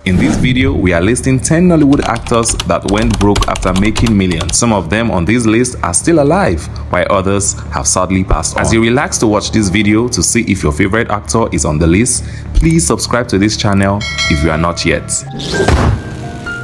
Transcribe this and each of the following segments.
In this video, we are listing 10 Nollywood actors that went broke after making millions. Some of them on this list are still alive, while others have sadly passed on. As you relax to watch this video to see if your favorite actor is on the list, please subscribe to this channel if you are not yet.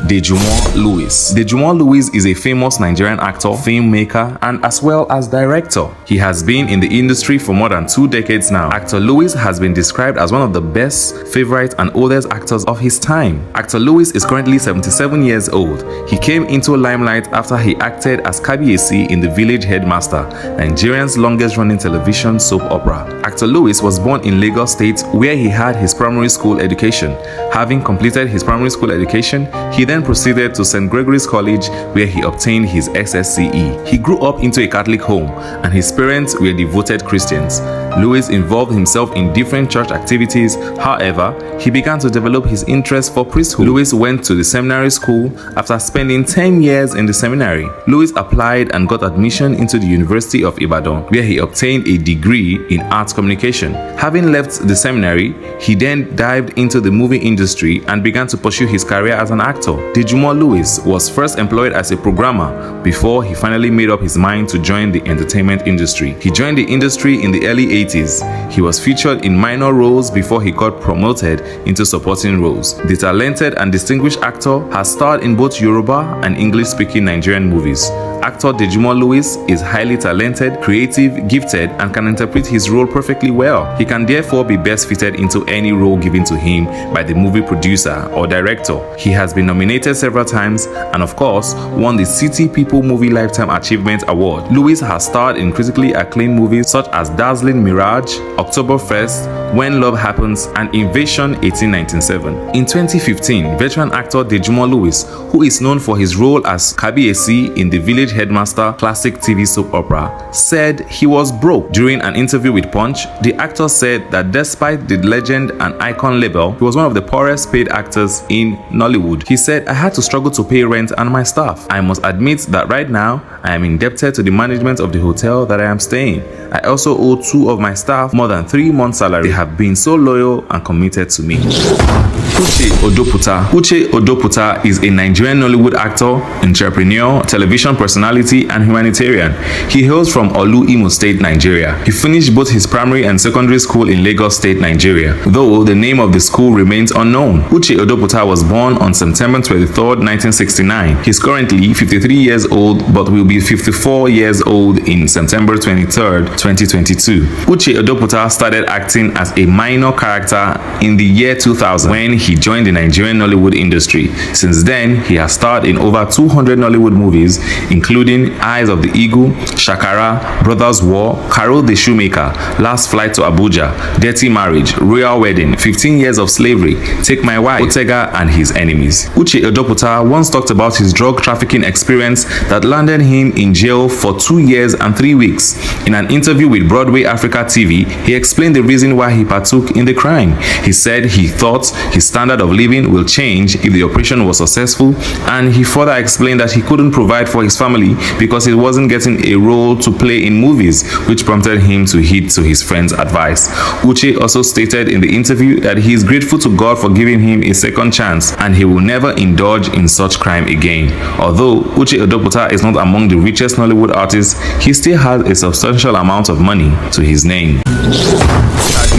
Digimon Lewis. Digimon Lewis is a famous Nigerian actor, filmmaker, and as well as director. He has been in the industry for more than 2 decades now. Actor Lewis has been described as one of the best, favorite, and oldest actors of his time. Actor Lewis is currently 77 years old. He came into limelight after he acted as Kabiyesi in The Village Headmaster, Nigerian's longest-running television soap opera. Actor Lewis was born in Lagos State, where he had his primary school education. Having completed his primary school education, he then proceeded to St. Gregory's College, where he obtained his SSCE. He grew up into a Catholic home, and his parents were devoted Christians. Lewis involved himself in different church activities. However, he began to develop his interest for priesthood. Lewis went to the seminary school. After spending 10 years in the seminary, Lewis applied and got admission into the University of Ibadan, where he obtained a degree in arts communication. Having left the seminary, he then dived into the movie industry and began to pursue his career as an actor. Digimon Lewis was first employed as a programmer before he finally made up his mind to join the entertainment industry. He joined the industry in the early 80s. He was featured in minor roles before he got promoted into supporting roles. The talented and distinguished actor has starred in both Yoruba and English-speaking Nigerian movies. Actor Digimon Lewis is highly talented, creative, gifted, and can interpret his role perfectly well. He can therefore be best fitted into any role given to him by the movie producer or director. He has been nominated several times and of course won the City People Movie Lifetime Achievement Award. Lewis has starred in critically acclaimed movies such as Dazzling Mirage, October 1st, When Love Happens, and Invasion 1897. In 2015, veteran actor Digimon Lewis, who is known for his role as Kabiyesi in The Village Headmaster classic TV soap opera, said he was broke. During an interview with Punch, the actor said that despite the legend and icon label, he was one of the poorest paid actors in Nollywood. He said, "I had to struggle to pay rent and my staff. I must admit that right now, I am indebted to the management of the hotel that I am staying. I also owe 2 of my staff more than 3 months' salary. They have been so loyal and committed to me." Uchi Oduputa. Uche Oduputa is a Nigerian Nollywood actor, entrepreneur, television personality, and humanitarian. He hails from Olu, Imo State, Nigeria. He finished both his primary and secondary school in Lagos State, Nigeria, though the name of the school remains unknown. Uche Oduputa was born on September 23, 1969. He's currently 53 years old, but will be 54 years old in September 23, 2022. Uche Oduputa started acting as a minor character in the year 2000 when he joined the Nigerian Nollywood industry. Since then, he has starred in over 200 Nollywood movies, including Eyes of the Eagle, Shakara, Brothers War, Carol the Shoemaker, Last Flight to Abuja, Dirty Marriage, Royal Wedding, 15 Years of Slavery, Take My Wife, Otega and His Enemies. Uche Oduputa once talked about his drug trafficking experience that landed him in jail for 2 years and 3 weeks. In an interview with Broadway Africa TV, he explained the reason why he partook in the crime. He said he thought his standard of living will change if the operation was successful, and he further explained that he couldn't provide for his family because he wasn't getting a role to play in movies, which prompted him to heed to his friend's advice. Uche also stated in the interview that he is grateful to God for giving him a second chance and he will never indulge in such crime again. Although Uche Oduputa is not among the richest Nollywood artists, he still has a substantial amount of money to his name.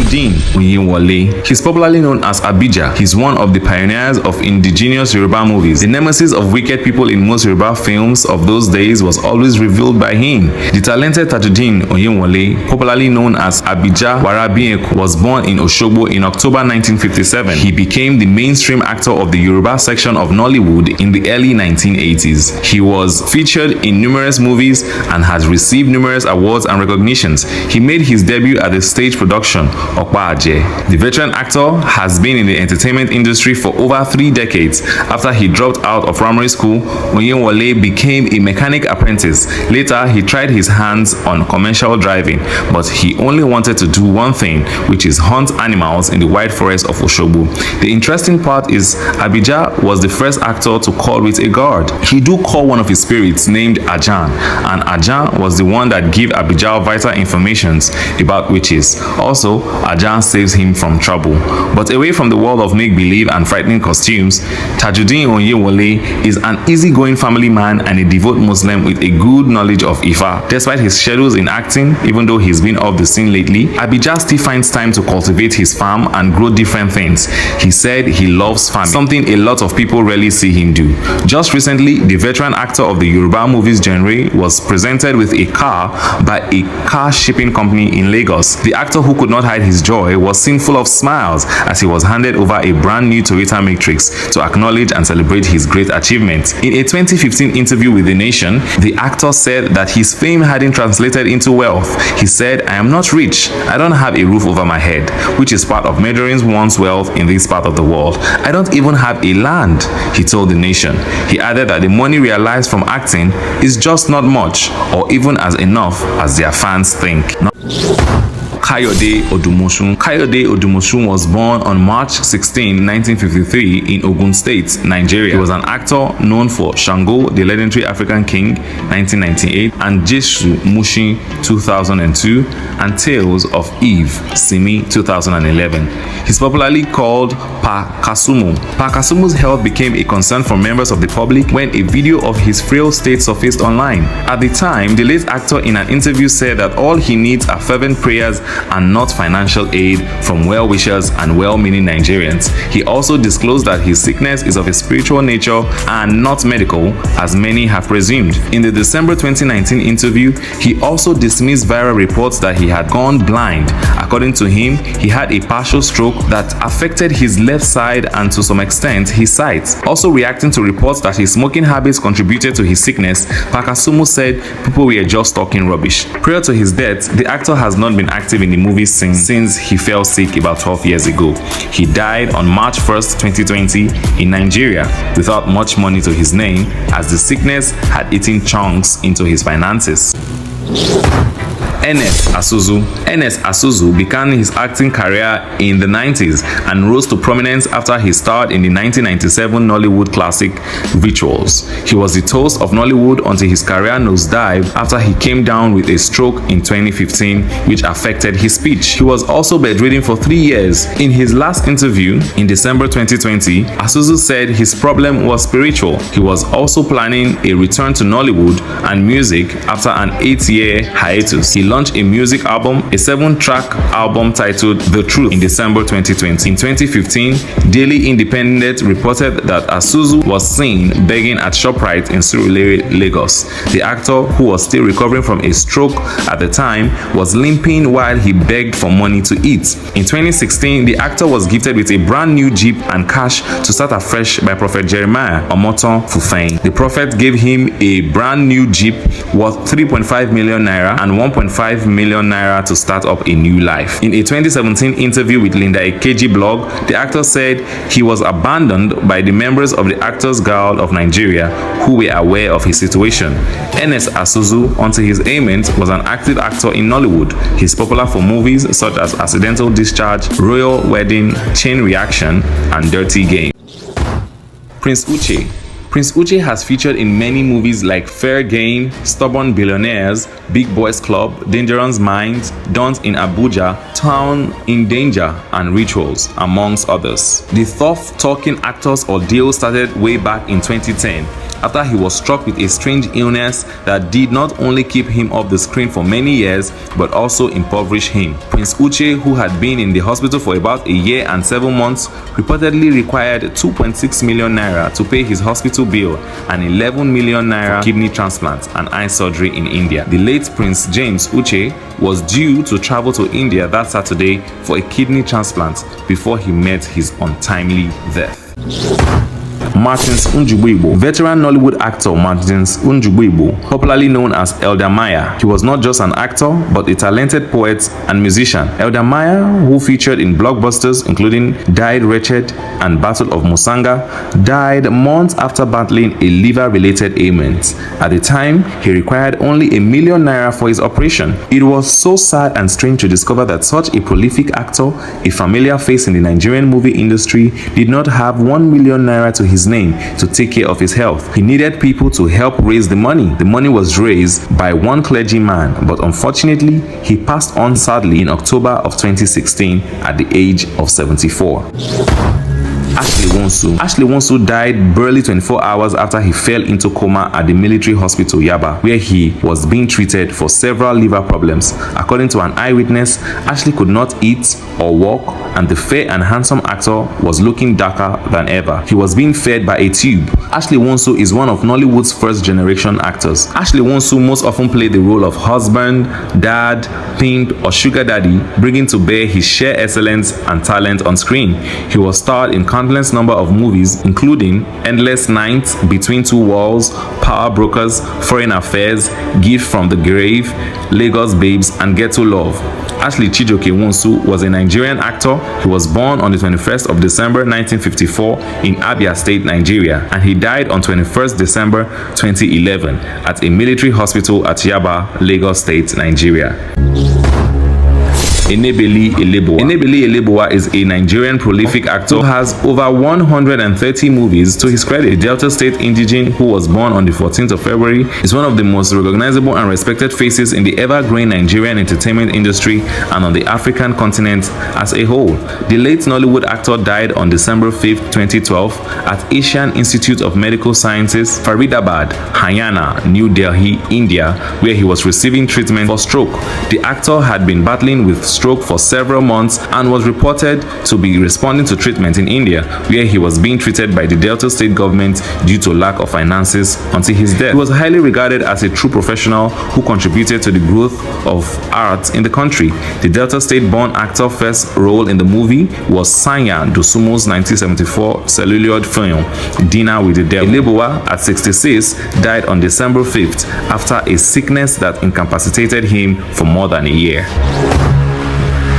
He's popularly known as Abija. He's one of the pioneers of indigenous Yoruba movies. The nemesis of wicked people in most Yoruba films of those days was always revealed by him. The talented Tajudeen Oyewole, popularly known as Abija Warabienku, was born in Osogbo in October 1957. He became the mainstream actor of the Yoruba section of Nollywood in the early 1980s. He was featured in numerous movies and has received numerous awards and recognitions. He made his debut at the stage production Okpaje. The veteran actor has been in the entertainment industry for over 3 decades. After he dropped out of primary school, Oyewole became a mechanic apprentice. Later, he tried his hands on commercial driving, but he only wanted to do one thing, which is hunt animals in the wide forest of Osogbo. The interesting part is Abija was the first actor to call with a god. He do call one of his spirits named Ajan, and Ajan was the one that gave Abija vital information about witches. Also, Ajan saves him from trouble. But away from the world of make-believe and frightening costumes, Tajuddin Oyewole is an easygoing family man and a devout Muslim with a good knowledge of Ifa. Despite his schedules in acting, even though he's been off the scene lately, Abija still finds time to cultivate his farm and grow different things. He said he loves farming, something a lot of people rarely see him do. Just recently, the veteran actor of the Yoruba movies genre was presented with a car by a car shipping company in Lagos. The actor, who could not hide his joy, was seen full of smiles as he was handed over a brand new Toyota Matrix to acknowledge and celebrate his great achievement. In a 2015 interview with The Nation, the actor said that his fame hadn't translated into wealth. He said, "I am not rich. I don't have a roof over my head, which is part of measuring one's wealth in this part of the world. I don't even have a land," he told The Nation. He added that the money realized from acting is just not much, or even as enough as their fans think. Kayode Odumosun. Kayode Odumosun was born on March 16, 1953 in Ogun State, Nigeria. He was an actor known for Shango, the Legendary African King, 1998, and Jesu Mushi, 2002, and Tales of Eve, Simi, 2011. He's popularly called Pa Kasumu. Pa Kasumu's health became a concern for members of the public when a video of his frail state surfaced online. At the time, the late actor in an interview said that all he needs are fervent prayers and not financial aid from well-wishers and well-meaning Nigerians. He also disclosed that his sickness is of a spiritual nature and not medical, as many have presumed. In the December 2019 interview, he also dismissed viral reports that he had gone blind. According to him, he had a partial stroke that affected his left side and to some extent his sight. Also reacting to reports that his smoking habits contributed to his sickness, Pa Kasumu said people were just talking rubbish. Prior to his death, the actor has not been active in the movie scene since he fell sick about 12 years ago. He died on March 1st, 2020 in Nigeria without much money to his name, as the sickness had eaten chunks into his finances. Ernest Asuzu. Ernest Asuzu began his acting career in the 90s and rose to prominence after he starred in the 1997 Nollywood classic Rituals. He was the toast of Nollywood until his career nosedived after he came down with a stroke in 2015, which affected his speech. He was also bedridden for 3 years. In his last interview in December 2020, Asuzu said his problem was spiritual. He was also planning a return to Nollywood and music after an 8-year hiatus. He launched a music album, a 7-track album titled The Truth, in December 2020. In 2015, Daily Independent reported that Asuzu was seen begging at ShopRite in Surulere, Lagos. The actor, who was still recovering from a stroke at the time, was limping while he begged for money to eat. In 2016, the actor was gifted with a brand new Jeep and cash to start afresh by Prophet Jeremiah Omotola. The Prophet gave him a brand new Jeep worth 3.5 million naira and 1.5 million naira to start up a new life. In a 2017 interview with Linda Ekeji blog, the actor said he was abandoned by the members of the Actors Guild of Nigeria, who were aware of his situation. Ernest Asuzu, until his ailment, was an active actor in Nollywood. He's popular for movies such as Accidental Discharge, Royal Wedding, Chain Reaction, and Dirty Game. Prince Uche. Prince Uche has featured in many movies like Fair Game, Stubborn Billionaires, Big Boys Club, Dangerous Minds, Dons in Abuja, Town in Danger, and Rituals, amongst others. The tough-talking actor's ordeal started way back in 2010 after he was struck with a strange illness that did not only keep him off the screen for many years but also impoverish him. Prince Uche, who had been in the hospital for about a year and 7 months, reportedly required 2.6 million naira to pay his hospital bill and 11 million naira for kidney transplant and eye surgery in India. The late Prince James Uche was due to travel to India that Saturday for a kidney transplant before he met his untimely death. Martins Njugbo. Veteran Nollywood actor Martins Njugbo, popularly known as Elder Maya. He was not just an actor, but a talented poet and musician. Elder Maya, who featured in blockbusters including Died Wretched and Battle of Musanga, died months after battling a liver-related ailment. At the time, he required only 1 million naira for his operation. It was so sad and strange to discover that such a prolific actor, a familiar face in the Nigerian movie industry, did not have 1 million naira to his name to take care of his health. He needed people to help raise the money. The money was raised by one clergyman, but unfortunately, he passed on sadly in October of 2016 at the age of 74. Ashley Wonsu. Ashley Wonsu died barely 24 hours after he fell into coma at the military hospital Yaba, where he was being treated for several liver problems. According to an eyewitness, Ashley could not eat or walk, and the fair and handsome actor was looking darker than ever. He was being fed by a tube. Ashley Wonsu is one of Nollywood's first generation actors. Ashley Wonsu most often played the role of husband, dad, pimp, or sugar daddy, bringing to bear his sheer excellence and talent on screen. He was starred in countless number of movies, including Endless Nights, Between Two Walls, Power Brokers, Foreign Affairs, Gift from the Grave, Lagos Babes, and Ghetto Love. Ashley Chijoke Wonsu was a Nigerian actor. He was born on the 21st of December 1954 in Abia State, Nigeria, and he died on 21st December 2011 at a military hospital at Yaba, Lagos State, Nigeria. Enebeli Elebowa. Enebeli Elebowa is a Nigerian prolific actor who has over 130 movies to his credit. The Delta State indigene who was born on the 14th of February is one of the most recognizable and respected faces in the ever-growing Nigerian entertainment industry and on the African continent as a whole. The late Nollywood actor died on December 5, 2012 at Asian Institute of Medical Sciences, Faridabad, Haryana, New Delhi, India, where he was receiving treatment for stroke. The actor had been battling with stroke for several months and was reported to be responding to treatment in India, where he was being treated by the Delta State government due to lack of finances until his death. He was highly regarded as a true professional who contributed to the growth of art in the country. The Delta State-born actor's first role in the movie was Sanya Dosumo's 1974 celluloid film, Dinner with the Devil. Elebowa, at 66, died on December 5th after a sickness that incapacitated him for more than a year.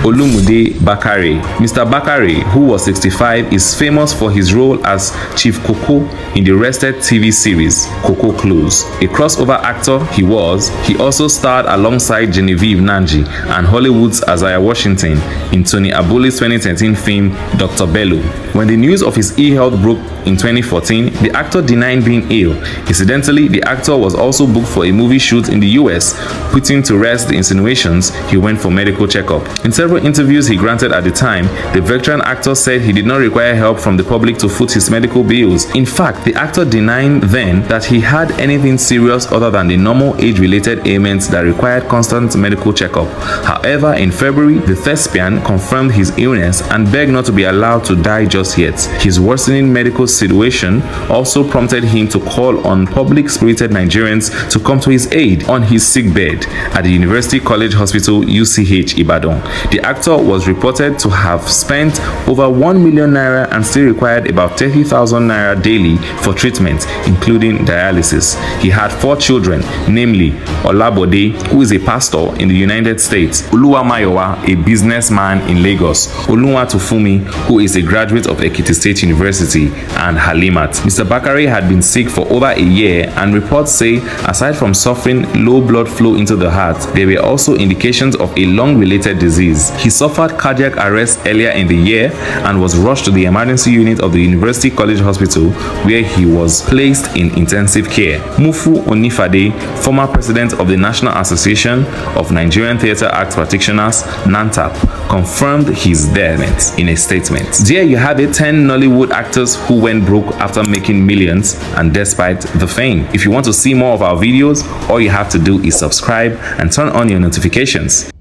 Olumude Bakare. Mr. Bakare, who was 65, is famous for his role as Chief Koko in the Rested TV series Koko Close. A crossover actor he also starred alongside Genevieve Nnaji and Hollywood's Isaiah Washington in Tony Abuli's 2013 film Dr. Bello. When the news of his ill-health broke in 2014, the actor denied being ill. Incidentally, the actor was also booked for a movie shoot in the US, putting to rest the insinuations he went for medical checkup. In several interviews he granted at the time, the veteran actor said he did not require help from the public to foot his medical bills. In fact, the actor denied then that he had anything serious other than the normal age-related ailments that required constant medical checkup. However, in February, the thespian confirmed his illness and begged not to be allowed to die just yet. His worsening medical situation also prompted him to call on public-spirited Nigerians to come to his aid on his sick bed at the University College Hospital UCH Ibadan. The actor was reported to have spent over 1 million naira and still required about 30,000 naira daily for treatment, including dialysis. He had 4 children, namely Olabode, who is a pastor in the United States, Oluwamayowa, a businessman in Lagos, Oluwatufumi, who is a graduate of Ekiti State University, and Halimat. Mr. Bakare had been sick for over a year, and reports say aside from suffering low blood flow into the heart, there were also indications of a lung-related disease. He suffered cardiac arrest earlier in the year and was rushed to the emergency unit of the University College Hospital, where he was placed in intensive care. Mufu Onifade, former president of the National Association of Nigerian Theatre Arts Practitioners, NANTAP, confirmed his death in a statement. There you have it, 10 Nollywood actors who went broke after making millions and despite the fame. If you want to see more of our videos, all you have to do is subscribe and turn on your notifications.